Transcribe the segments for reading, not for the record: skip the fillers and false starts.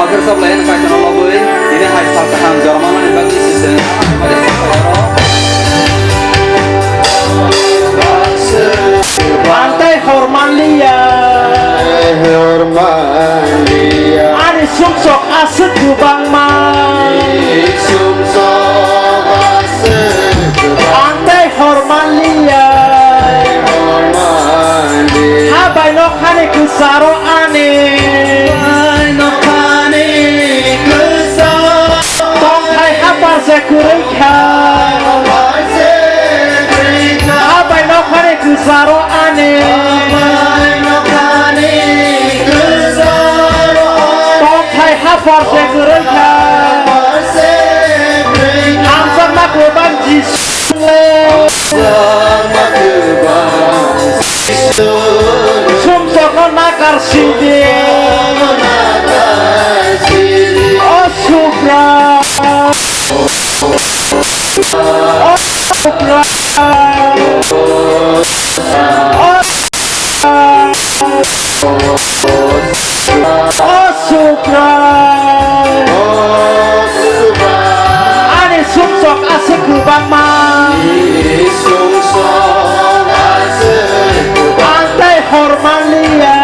kersap lain kaca noloboy ini hai saltahan Jerman yang bagi sisen pada Pantai Hormalia Ani sumsok asik Gubang Pantai Hormalia Habai nok hani kusaro ane Tong hai habar sekurika Habai nok hani kusaro ane Tong hai habar sekurika Hamzah makluban jisle Sumsoko nakar sidi Oh Supra Oh Supra Oh Supra Ani sumsok asik Gubang Pantai Hormalia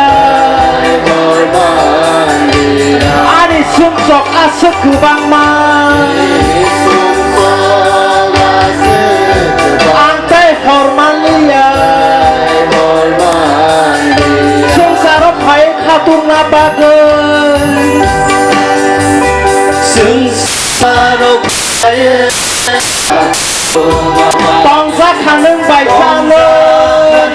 Ani sumsok asik Gubang Pantai Hormalia Sengsara baik hatung nabagen Sengsara baik Bangsa kaneng baik salen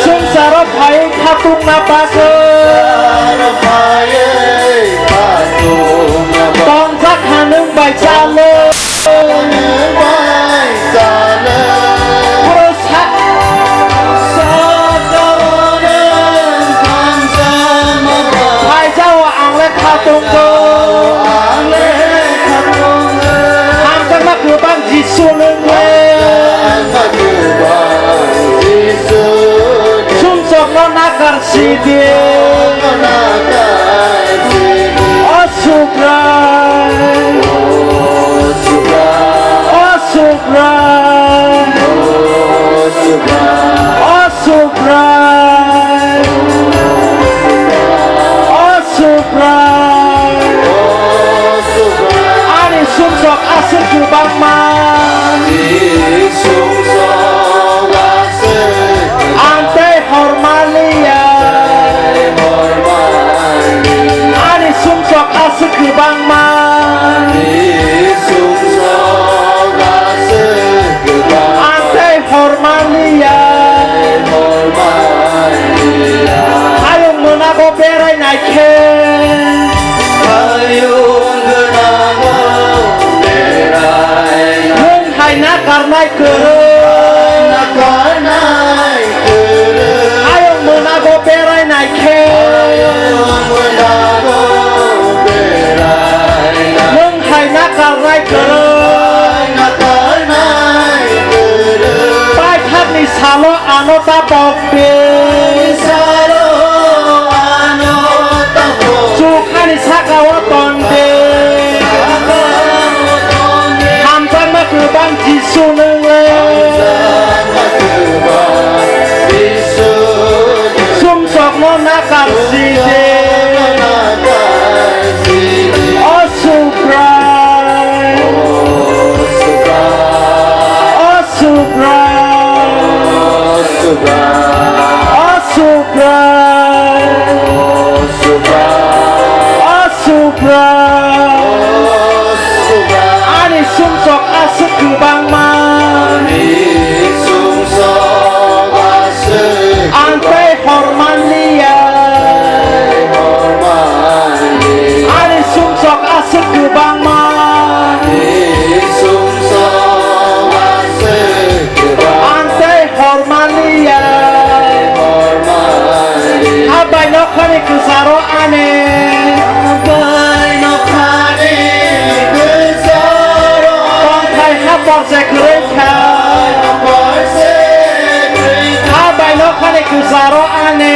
Sengsara baik hatung nabagen Bangsa kaneng baik salen Hai Jawa anglek hatung Hamzah makluban jisuneng Sumsok no nakar sidi Oh Supra Oh Supra Oh Supra Oh Supra Ani sumsok asik Gubang Pantai Hormalia Ani sumsok asik Gubang Pantai Hormalia Ayo menago berai naike Mung hai nakar naik Ayo menago berai naike Mung hai nakar naik Pai thap ni salo ano tapokbe Sukhani sakawa tonde Hamzah makluban jisuneng Sumsok no nakar sidi Oh Supra Oh Supra Oh Supra Oh Supra Ani sumsok asik Gubang Pantai Hormalia Ani sumsok asik Gubang Pantai Hormalia Habai nok hani kusaro ane Pantai hapor sekurika Habai nok hani kusaro ane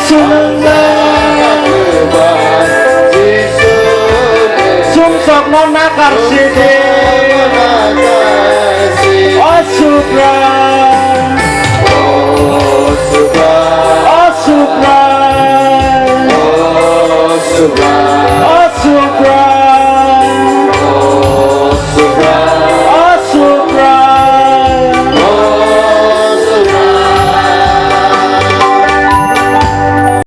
Sunengan Sumsok nona karsini Oh subra